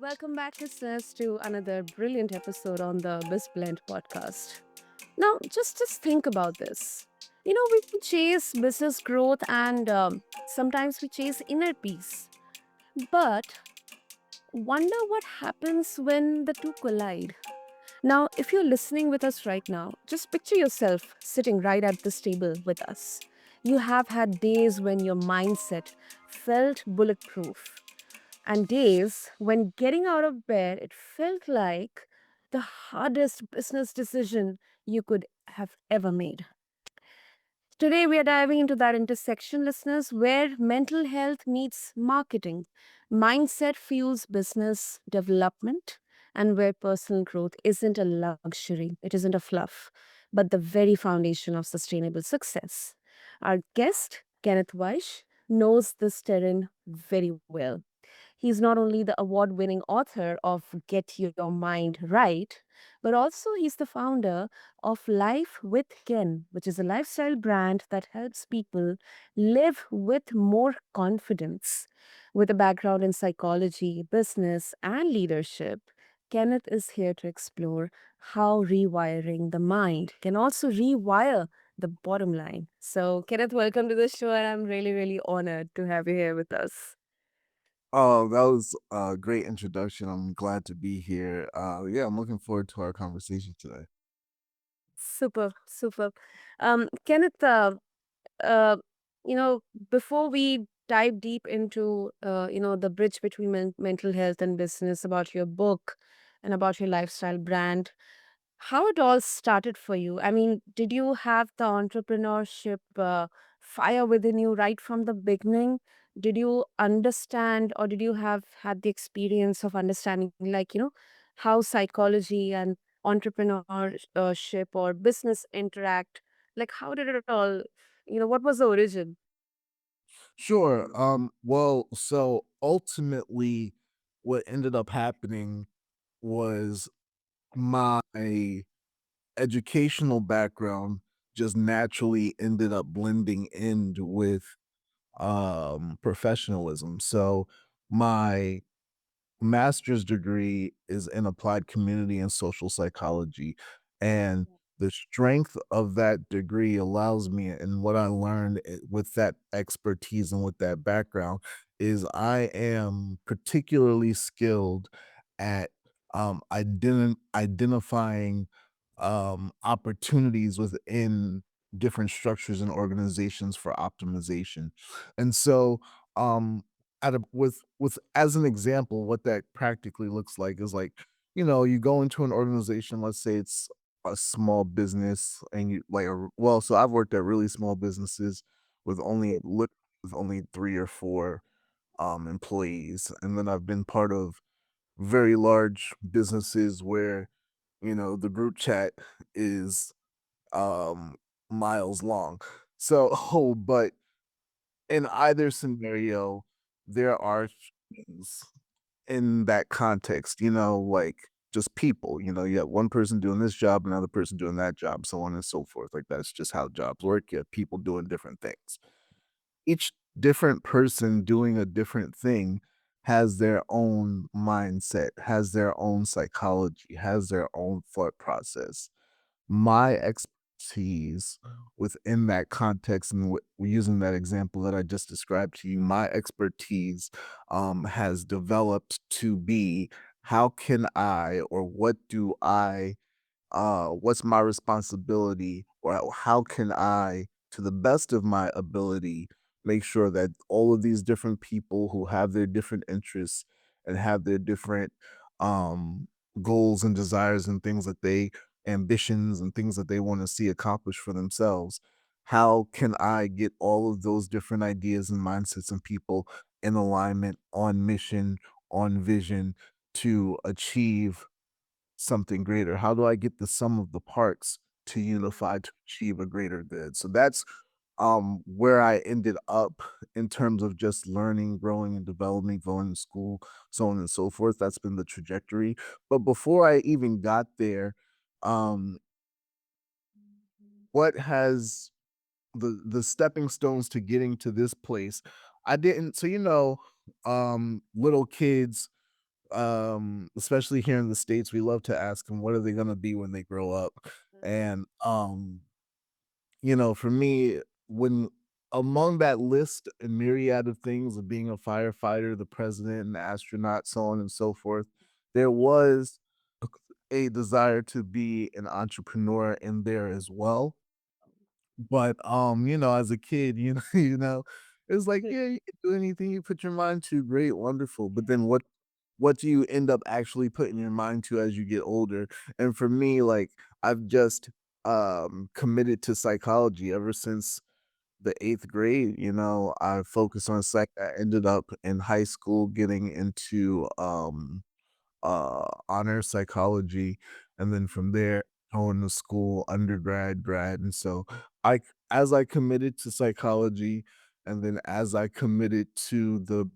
Welcome back, listeners, to another brilliant episode on the BizBlend podcast. Now, just think about this. We chase business growth and sometimes we chase inner peace. But wonder what happens when the two collide. Now, if you're listening with us right now, just picture yourself sitting right at this table with us. You have had days when your mindset felt bulletproof, and days when getting out of bed it felt like the hardest business decision you could have ever made. Today, we are diving into that intersection, listeners, where mental health meets marketing, mindset fuels business development, and where personal growth isn't a luxury, it isn't a fluff, but the very foundation of sustainable success. Our guest, Kenneth Wyche, knows this terrain very well. He's not only the award winning author of Get Your Mind Right, but also he's the founder of Life with Ken, which is a lifestyle brand that helps people live with more confidence. With a background in psychology, business, and leadership, Kenneth is here to explore how rewiring the mind can also rewire the bottom line. So, Kenneth, welcome to the show, and I'm really, really honored to have you here with us. Oh, that was a great introduction. I'm glad to be here. Yeah, I'm looking forward to our conversation today. Super, super. Kenneth, uh, you know, before we dive deep into, the bridge between mental health and business, about your book and about your lifestyle brand, how it all started for you. I mean, did you have the entrepreneurship fire within you right from the beginning? Did you understand, or did you have had the experience of understanding, like, how psychology and entrepreneurship or business interact? Like, how did it all, what was the origin? Sure. Well, so ultimately, what ended up happening was my educational background just naturally ended up blending in with professionalism. So my master's degree is in applied community and social psychology. And the strength of that degree allows me, and what I learned with that expertise and with that background, is I am particularly skilled at identifying opportunities within different structures and organizations for optimization. And so, um, at a with as an example, what that practically looks like is like, you go into an organization, let's say it's a small business, and you like well, so I've worked at really small businesses with only 3 or 4 employees, and then I've been part of very large businesses where the group chat is um miles long. So but in either scenario, there are things in that context, like just people, you have one person doing this job, another person doing that job, so on and so forth. Like that's just how jobs work. You have people doing different things. Each different person doing a different thing has their own mindset, has their own psychology, has their own thought process. My expertise within that context and using that example that I just described to you, my expertise has developed to be how can I, or what do I, what's my responsibility, or how can I, to the best of my ability, make sure that all of these different people who have their different interests and have their different um, goals and desires and things that they ambitions and things that they want to see accomplished for themselves. How can I get all of those different ideas and mindsets and people in alignment on mission, on vision to achieve something greater? How do I get the sum of the parts to unify to achieve a greater good? So that's where I ended up in terms of just learning, growing and developing, going to school, so on and so forth. That's been the trajectory. But before I even got there, um what has the stepping stones to getting to this place, I didn't, so little kids, especially here in the States, we love to ask them what are they gonna be when they grow up. And for me, when among that list and myriad of things of being a firefighter, the president, an astronaut, so on and so forth, there was a desire to be an entrepreneur in there as well. But, as a kid, it's like, yeah, you can do anything you put your mind to, great, wonderful. But then what do you end up actually putting your mind to as you get older? And for me, like, I've just committed to psychology ever since the 8th grade. I focused on psych. I ended up in high school getting into honor psychology, and then from there going to school, undergrad, grad, and so as I committed to psychology, and then as I committed to the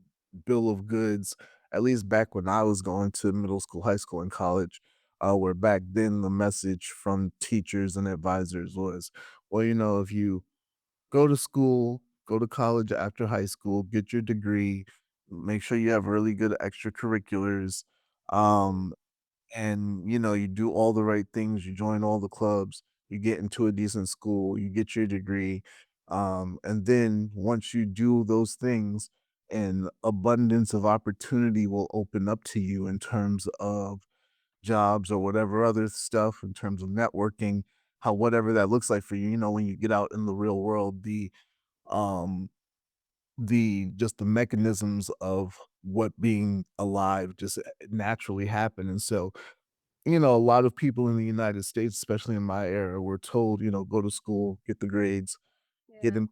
bill of goods, at least back when I was going to middle school, high school, and college, where back then the message from teachers and advisors was, well, if you go to school, go to college after high school, get your degree, make sure you have really good extracurriculars, um, and you do all the right things, you join all the clubs, you get into a decent school, you get your degree, and then once you do those things, an abundance of opportunity will open up to you in terms of jobs or whatever other stuff, in terms of networking, how whatever that looks like for you. When you get out in the real world, um the mechanisms of what being alive just naturally happen. And so a lot of people in the United States, especially in my era, were told, go to school, get the grades, get Yeah. in,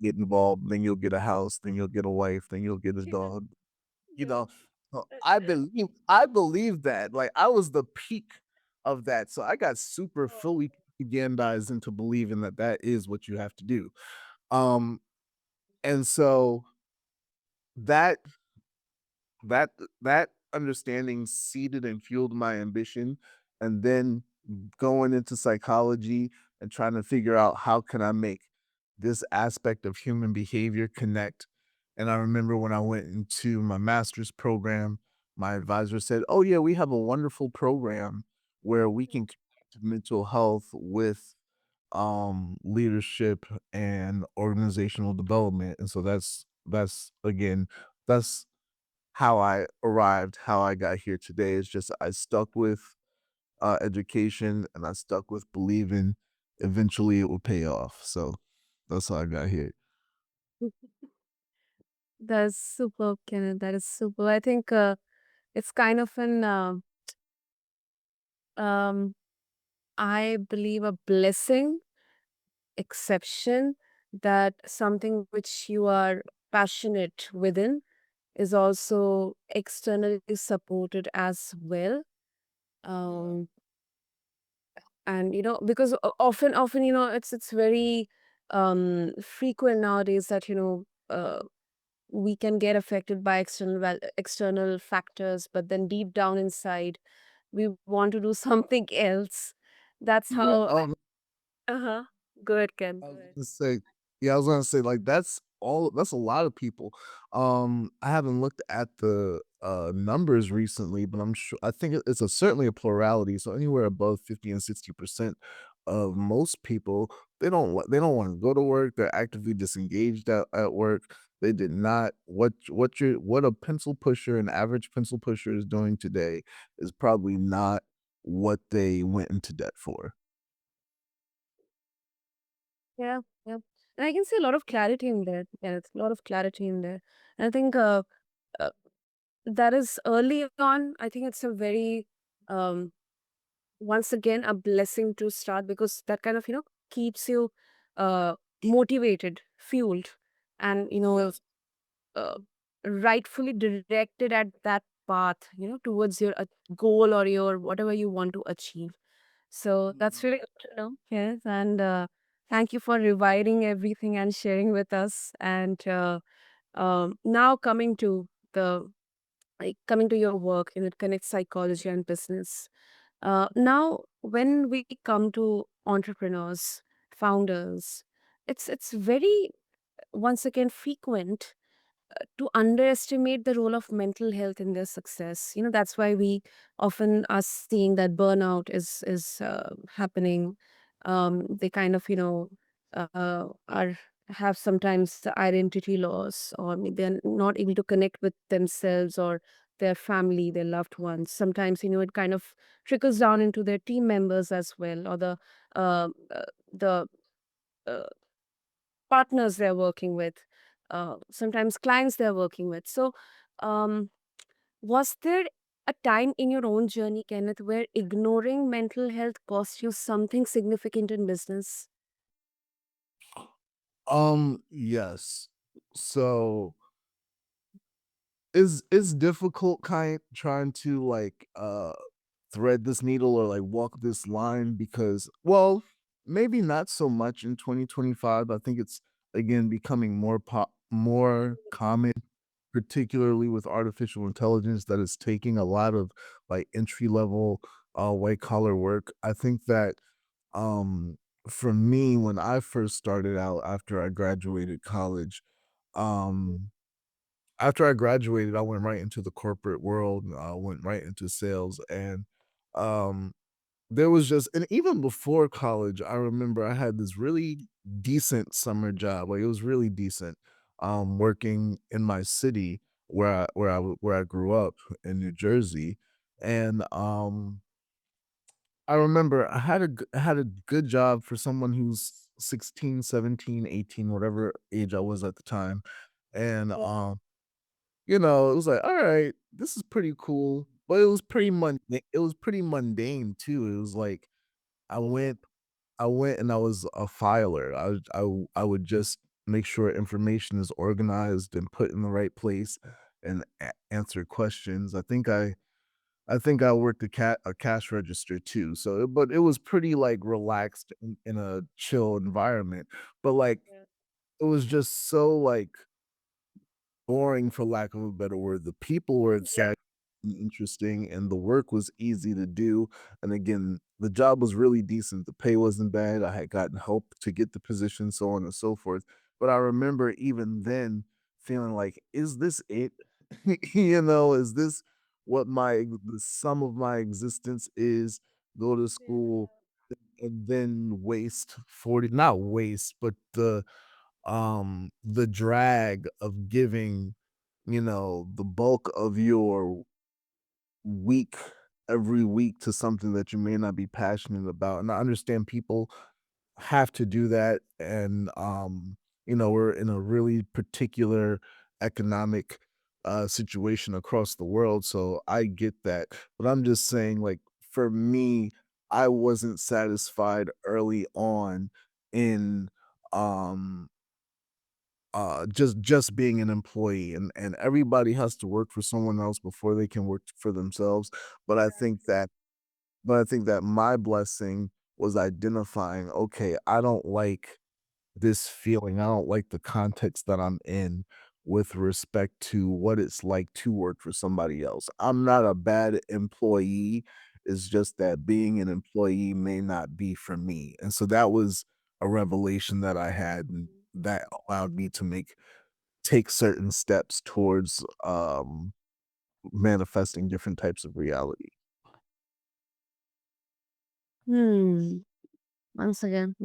get involved, then you'll get a house, then you'll get a wife, then you'll get a Yeah. dog. You Yeah. know, I believe that. Like, I was the peak of that, so I got super Oh. fully propagandized into believing that that is what you have to do. Um, and so that that that understanding seeded and fueled my ambition, and then going into psychology and trying to figure out how can I make this aspect of human behavior connect. And I remember when I went into my master's program, my advisor said, "Oh yeah, we have a wonderful program where we can connect mental health with leadership and organizational development." And so that's again, that's how I arrived, how I got here today. Is just I stuck with education, and I stuck with believing eventually it will pay off. So that's how I got here. That's superb, Kenneth. That is super. I think it's kind of an, um, I believe, a blessing, exception, that something which you are passionate within is also externally supported as well. Yeah. Um, and because often it's very frequent nowadays that we can get affected by external factors, but then deep down inside we want to do something else. That's Yeah. how. Uh-huh. Go ahead, Ken. I was gonna say yeah, I was gonna say, like, that's a lot of people. I haven't looked at the, numbers recently, but I think it's certainly a plurality, so anywhere above 50 and 60% of most people, they don't wanna go to work, they're actively disengaged at work. They did not what a pencil pusher, an average pencil pusher is doing today is probably not what they went into debt for. Yeah, yeah. And I can see a lot of clarity in there. Yeah, it's a lot of clarity in there. And I think uh, that is early on. I think it's a very, um, once again, a blessing to start, because that kind of, keeps you uh, motivated, fueled, and, Yes. uh, rightfully directed at that path, towards your goal or your whatever you want to achieve. So that's Mhm. really good to know. Yes. And thank you for reviving everything and sharing with us. And now coming to your work in it connects psychology and business. Now, when we come to entrepreneurs, founders, it's very, once again, frequent to underestimate the role of mental health in their success. That's why we often are seeing that burnout is happening. They kind of are have sometimes the identity loss, or maybe they're not able to connect with themselves or their family, their loved ones. Sometimes it kind of trickles down into their team members as well, or uh, uh, the uh, partners they're working with, sometimes clients they're working with. So, um, was there a time in your own journey, Kenneth, where ignoring mental health cost you something significant in business? Yes. So it's difficult kind trying to like thread this needle or like walk this line because well, maybe not so much in 2025. I think it's again becoming more common, particularly with artificial intelligence that is taking a lot of like entry level white collar work. I think that um for me when I first started out after I graduated college, um after I graduated, I went right into the corporate world, went right into sales, and, um, there was just and even before college, I remember I had this really decent summer job, like, it was really decent, working in my city where I grew up in New Jersey, and, I remember I had a good job for someone who's 16, 17, 18, whatever age I was at the time, and, it was like, "Alright, this is pretty cool," but it was pretty mundane too. It was like, I went I went and I was a filer. I would just make sure information is organized and put in the right place and answer questions. I think I worked a cash register too, so but it was pretty, like, relaxed in a chill environment, but, like, Yeah. it was just so, like boring for lack of a better word. The people were exact interesting and the work was easy to do. And again, the job was really decent. The pay wasn't bad. I had gotten help to get the position, so on and so forth. But I remember even then feeling like, is this it? Is this what the sum of my existence is? Go to school and then waste 40, not waste, but the drag of giving, the bulk of your week every week to something that you may not be passionate about. And I understand people have to do that. And, we're in a really particular economic situation across the world. So I get that. But I'm just saying, like, for me, I wasn't satisfied early on in, um, just being an employee, and everybody has to work for someone else before they can work for themselves, but I think that my blessing was identifying, "Okay, I don't like this feeling, I don't like the context that I'm in with respect to what it's like to work for somebody else. I'm not a bad employee, it's just that being an employee may not be for me." And so that was a revelation that I had, and that allowed me to take certain steps towards, manifesting different types of reality. Hmm. Once again,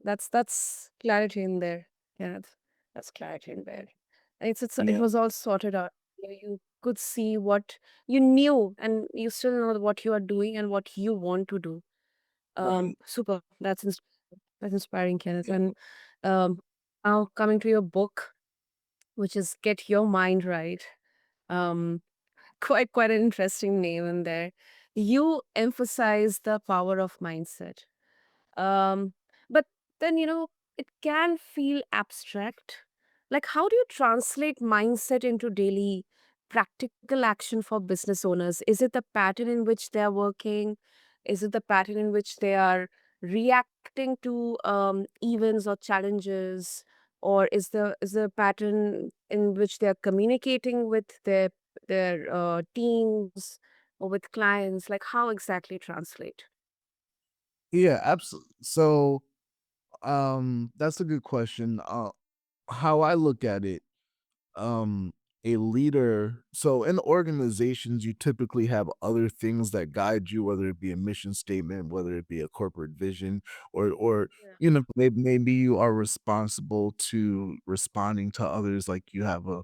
that's clarity in there, Kenneth. That's clarity in there. And it Yeah. was all sorted out. You could see what you knew, and you still know what you are doing and what you want to do. Super. That's inspiring, Kenneth. And um, now coming to your book, which is "Get Your Mind Right." Um, quite an interesting name in there. You emphasize the power of mindset. But then, it can feel abstract. Like, how do you translate mindset into daily practical action for business owners? Is it the pattern in which they are working? Is it the pattern in which they are reacting to events or challenges? Or is the pattern in which they are communicating with their teams or with clients? Like, how exactly translate? Yeah, absolutely. So, that's a good question. How I look at it um a leader, so in organizations you typically have other things that guide you, whether it be a mission statement, whether it be a corporate vision, or Yeah. maybe you are responsible to responding to others, like you have a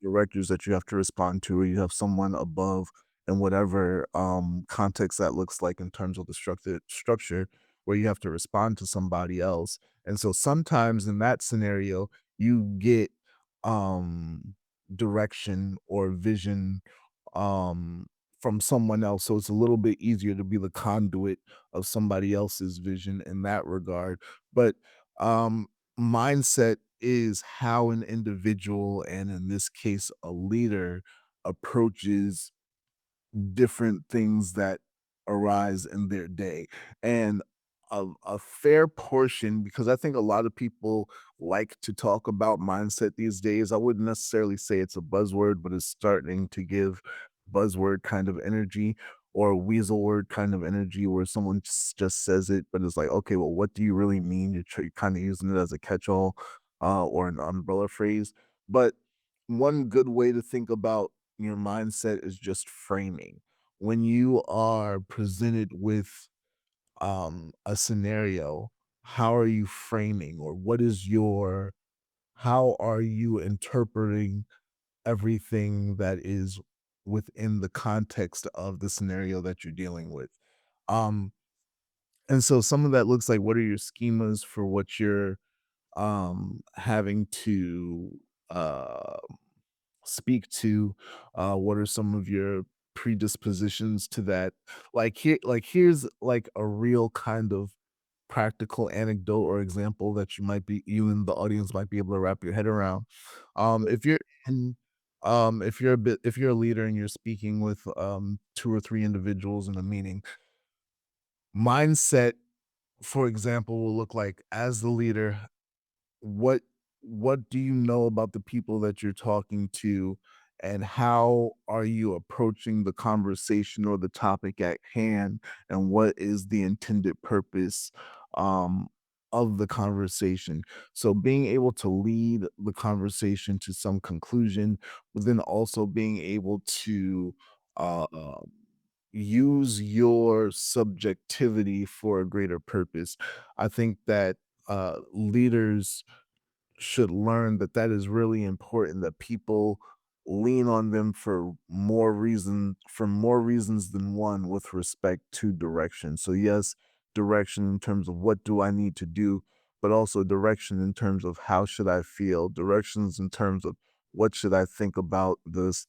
directors that you have to respond to, or you have someone above in whatever context that looks like in terms of the structure where you have to respond to somebody else. And so sometimes in that scenario, you get um direction or vision um from someone else. So it's a little bit easier to be the conduit of somebody else's vision in that regard. But um mindset is how an individual, and in this case, a leader, approaches different things that arise in their day. And a fair portion, because I think a lot of people like to talk about mindset these days. I wouldn't necessarily say it's a buzzword, but it's starting to give buzzword kind of energy or weasel word kind of energy where someone just says it, but it's like, okay, well, what do you really mean? You're kind of using it as a catch all or an umbrella phrase. But one good way to think about your mindset is just framing. When you are presented with a scenario, how are you framing, or what is your how are you interpreting everything that is within the context of the scenario that you're dealing with? Um and so some of that looks like, what are your schemas for what you're having to uh speak to, what are some of your predispositions to that? Here's like a real kind of practical anecdote or example that you and the audience might be able to wrap your head around. If you're in if you're a leader and you're speaking with 2 or 3 individuals in a meeting, mindset, for example, will look like, as the leader, what what do you know about the people that you're talking to, and how are you approaching the conversation or the topic at hand, and what is the intended purpose um of the conversation? So being able to lead the conversation to some conclusion, but then also being able to use your subjectivity for a greater purpose. I think that leaders should learn that that is really important, that people lean on them for more reasons than one with respect to direction. So yes, direction in terms of what do I need to do, but also direction in terms of how should I feel, directions in terms of what should I think about this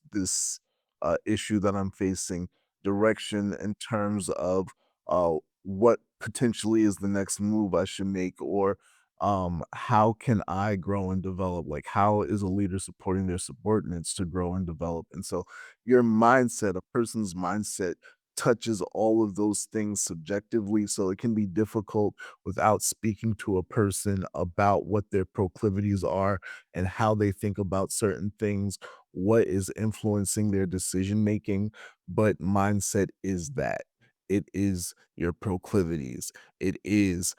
issue that I'm facing, direction in terms of what potentially is the next move I should make, or how can I grow and develop? Like, how is a leader supporting their subordinates to grow and develop? And so your mindset, a person's mindset, touches all of those things subjectively, so it can be difficult without speaking to a person about what their proclivities are and how they think about certain things, what is influencing their decision making. But mindset is that, it is your proclivities, it is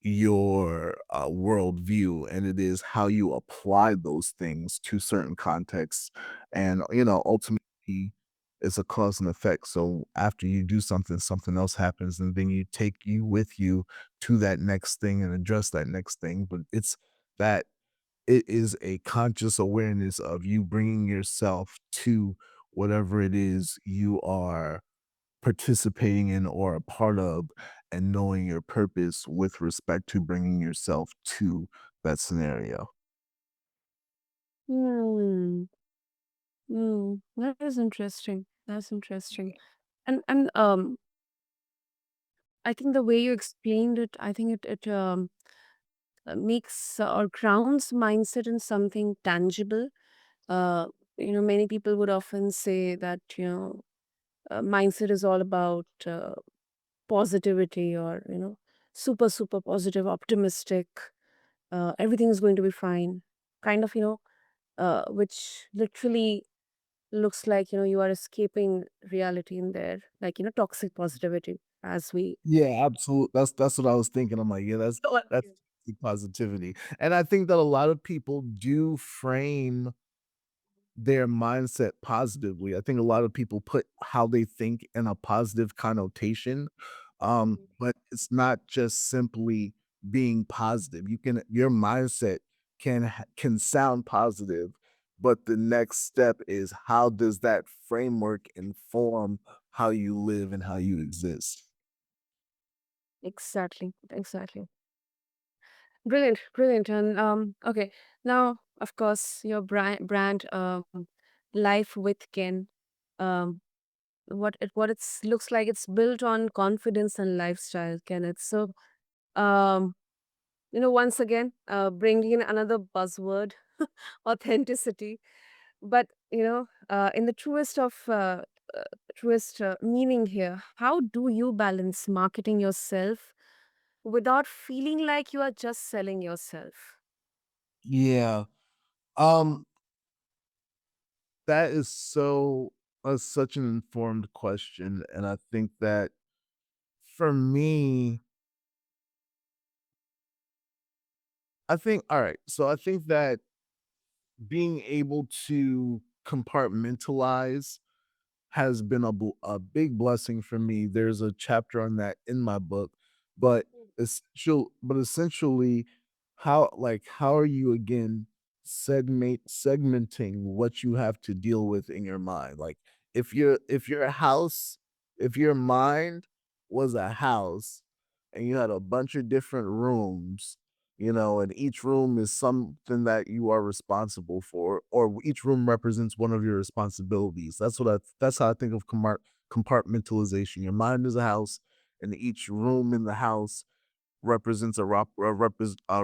your worldview, and it is how you apply those things to certain contexts. And ultimately, it's a cause and effect. So after you do something, something else happens, and then you take you with you to that next thing and address that next thing. But that it is a conscious awareness of you bringing yourself to whatever it is you are participating in or a part of, and knowing your purpose with respect to bringing yourself to that scenario. Hmm. That is interesting. That's interesting. And I think the way you explained it, I think it makes or grounds mindset in something tangible. Uh, many people would often say that mindset is all about positivity, or super super positive, optimistic. Everything is going to be fine. Kind of, which literally looks like you are escaping reality in there, like toxic positivity, as we. Yeah, absolutely. That's what I was thinking. I'm like, yeah, So, that's yeah. positivity. And I think that a lot of people do frame their mindset positively. I think a lot of people put how they think in a positive connotation, but it's not just simply being positive. Your mindset can sound positive, but the next step is how does that framework inform how you live and how you exist? Exactly, exactly. Brilliant, brilliant. And okay, now of course your brand, Life with Ken, um, what it's looks like it's built on confidence and lifestyle, Kenneth. So, um, once again, bringing in another buzzword, authenticity. But in the truest meaning here, how do you balance marketing yourself without feeling like you are just selling yourself? Yeah. Um, that is such an informed question, and I think that for me, I think that being able to compartmentalize has been a big blessing for me. There's a chapter on that in my book, but essentially, how are you again segmenting what you have to deal with in your mind? Like if your house, if your mind was a house and you had a bunch of different rooms, and each room is something that you are responsible for, or each room represents one of your responsibilities. That's how I think of compartmentalization. Your mind is a house, and each room in the house represents a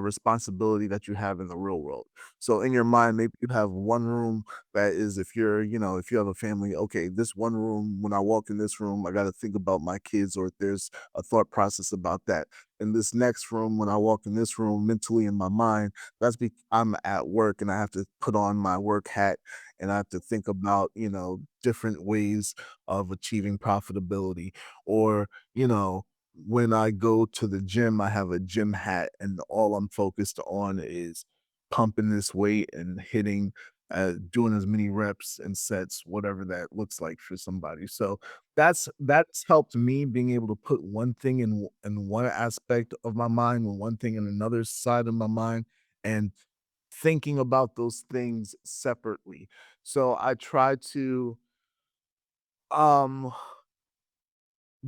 responsibility that you have in the real world. So in your mind, maybe you have one room that is if you have a family, okay, this one room, when I walk in this room, I got to think about my kids, or if there's a thought process about that. In this next room, when I walk in this room mentally in my mind, I'm at work and I have to put on my work hat and I have to think about, different ways of achieving profitability, or, you know, when I go to the gym, I have a gym hat, and all I'm focused on is pumping this weight and doing as many reps and sets, whatever that looks like for somebody. So that's helped me being able to put one thing in one aspect of my mind, and one thing in another side of my mind, and thinking about those things separately. So I try to um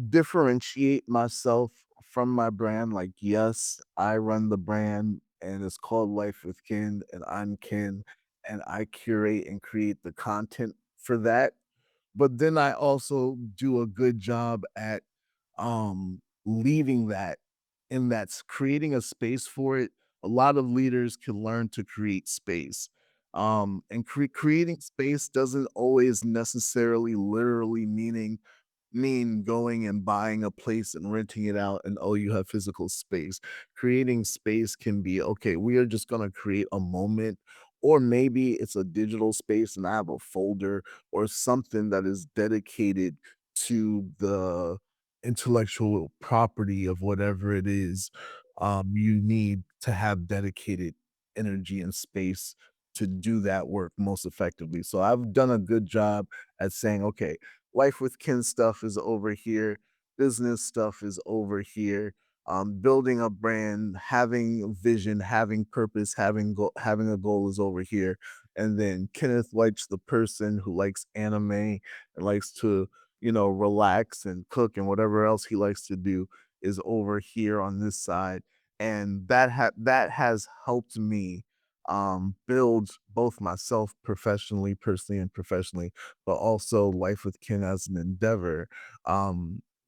differentiate myself from my brand. Like, yes, I run the brand and it's called Life with Ken, and I'm Ken, and I curate and create the content for that. But then I also do a good job at leaving that creating a space for it. A lot of leaders can learn to create space. And creating space doesn't always necessarily literally mean going and buying a place and renting it out and, oh, you have physical space. Creating space can be, okay, we are just going to create a moment, or maybe it's a digital space and I have a folder or something that is dedicated to the intellectual property of whatever it is. You need to have dedicated energy and space to do that work most effectively. So I've done a good job at saying, okay, Life with Kin stuff is over here. Business stuff is over here. Building a brand, having a vision, having purpose, having a goal is over here. And then Kenneth Wyche, the person who likes anime and likes to, relax and cook and whatever else he likes to do, is over here on this side. And that has helped me build both myself professionally, personally, and professionally, but also Life with Ken as an endeavor.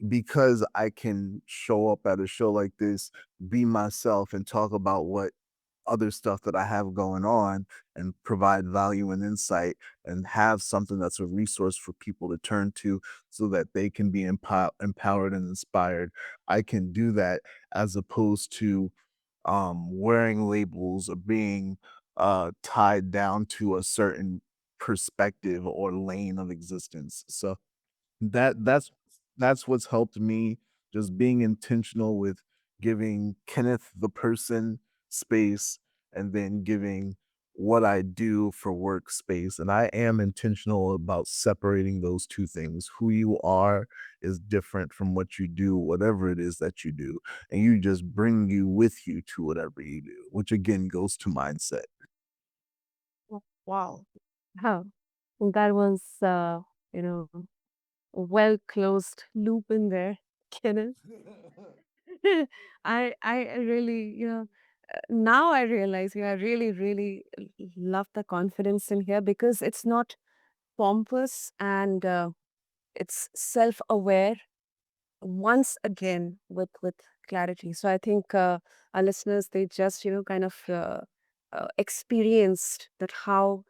Because I can show up at a show like this, be myself, and talk about what other stuff that I have going on, and provide value and insight, and have something that's a resource for people to turn to so that they can be empowered and inspired. I can do that as opposed to wearing labels or being tied down to a certain perspective or lane of existence. So that's what's helped me, just being intentional with giving Kenneth the person space and then giving what I do for workspace. And I am intentional about separating those two things. Who you are is different from what you do, whatever it is that you do. And you just bring you with you to whatever you do, which again goes to mindset. Wow. Huh. That was, you know, a well closed loop in there, Kenneth. I really, now I realize, I really, really love the confidence in here because it's not pompous and it's self aware once again with clarity. So I think our listeners, they just, kind of experienced that how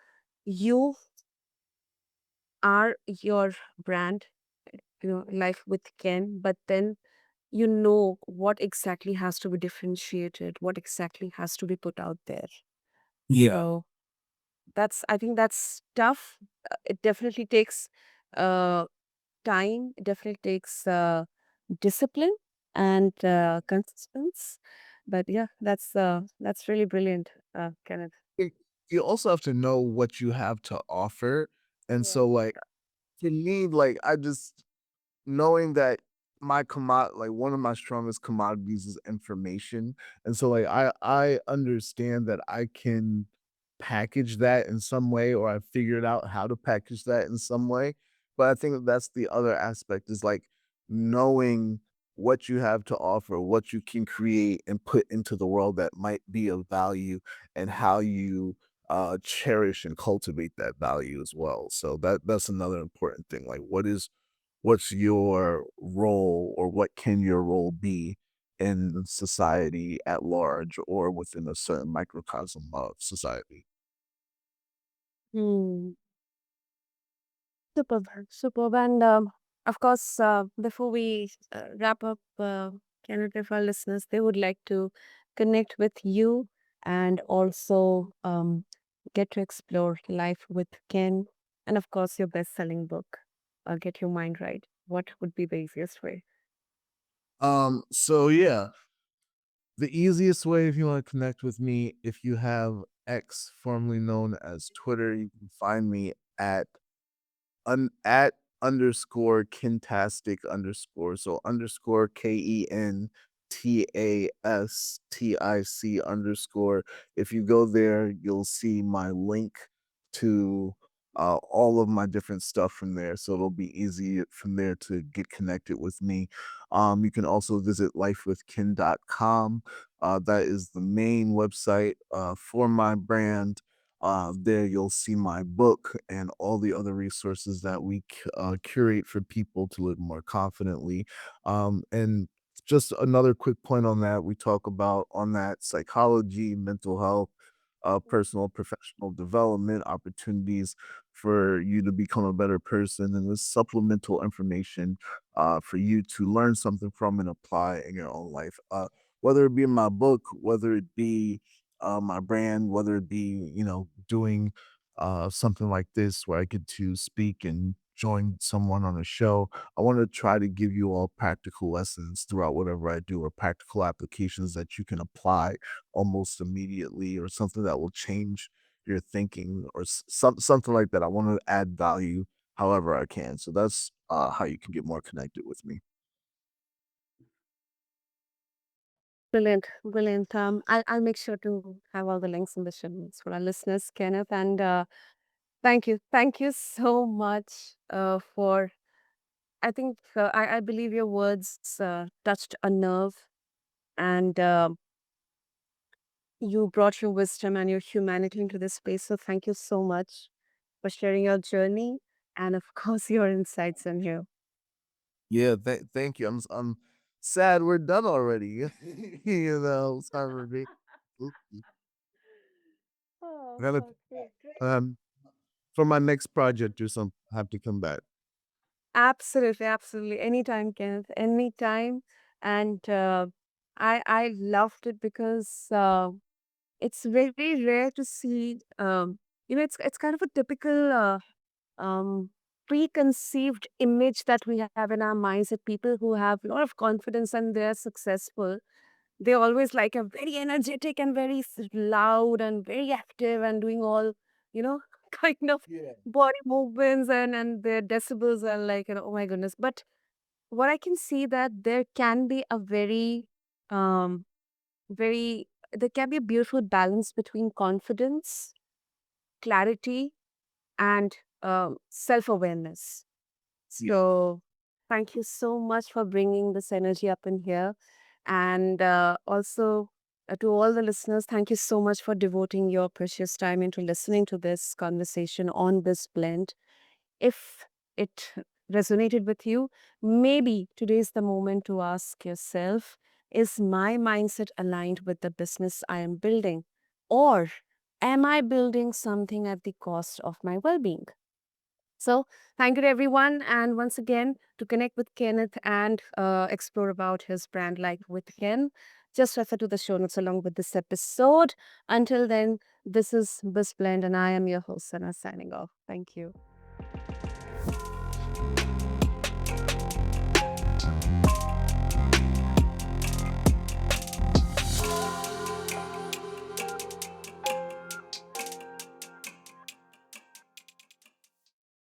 you are your brand, life with Ken, but then what exactly has to be differentiated, what exactly has to be put out there. Yeah. So I think that's tough. It definitely takes uh, time, it definitely takes discipline and consistency. But yeah, that's really brilliant, Kenneth. It- You also have to know what you have to offer. And Yeah. so, like, for me, like, I just knowing that like one of my strongest commodities is information, and so, like, I understand that I can package that in some way, or I figured out how to package that in some way, but I think that that's the other aspect is, like, knowing what you have to offer, what you can create and put into the world that might be of value, and how you, cherish and cultivate that value as well, so that's another important thing, like, what's your role or what can your role be in society at large or within a certain microcosm of society? Hmm. Superb, superb. And of course, before we wrap up, Kenneth, if our listeners, they would like to connect with you and also get to explore life with Ken, and of course, your best-selling book, Get Your Mind Right. What would be the easiest way? So yeah, the easiest way if you want to connect with me, if you have X, formerly known as Twitter, you can find me at underscore kintastic underscore. So underscore KENTASTIC underscore. If you go there, you'll see my link to all of my different stuff from there. So it'll be easy from there to get connected with me. You can also visit lifewithkin.com. That is the main website for my brand. There you'll see my book and all the other resources that we curate for people to live more confidently. And just another quick point on that, we talk about on that psychology, mental health, personal, professional development opportunities for you to become a better person, and this supplemental information for you to learn something from and apply in your own life. Whether it be in my book, whether it be my brand, whether it be, doing something like this where I get to speak and join someone on a show. I want to try to give you all practical lessons throughout whatever I do or practical applications that you can apply almost immediately or something that will change your thinking or something like that. I want to add value however I can. So that's how you can get more connected with me. Brilliant, brilliant. I'll make sure to have all the links in the show notes for our listeners, Kenneth. And thank you so much for. I think I believe your words touched a nerve, and you brought your wisdom and your humanity into this space. So thank you so much for sharing your journey and, of course, your insights in here. Yeah, thank you. I'm sad we're done already. Sorry for me. I Oh, gotta okay, great. um for my next project or something, I have to come back. Absolutely, absolutely. Anytime, Kenneth, anytime. And I loved it because it's very rare to see. It's kind of a typical um, preconceived image that we have in our minds of people who have a lot of confidence and they're successful. They always like a very energetic and very loud and very active and doing all, you know, kind of Yeah. body movements, and their decibels are like, oh my goodness. But what I can see that there can be a um, there can be a beautiful balance between confidence, clarity, and self awareness. Yeah. So, thank you so much for bringing this energy up in here. And also, to all the listeners, thank you so much for devoting your precious time into listening to this conversation on this blend. If it resonated with you, maybe today's the moment to ask yourself, is my mindset aligned with the business I am building? Or am I building something at the cost of my well being? So, thank you to everyone. And once again, to connect with Kenneth and explore about his brand Life with Ken, just refer to the show notes along with this episode. Until then, this is BizBlend, and I am your host, Sana, signing off. Thank you.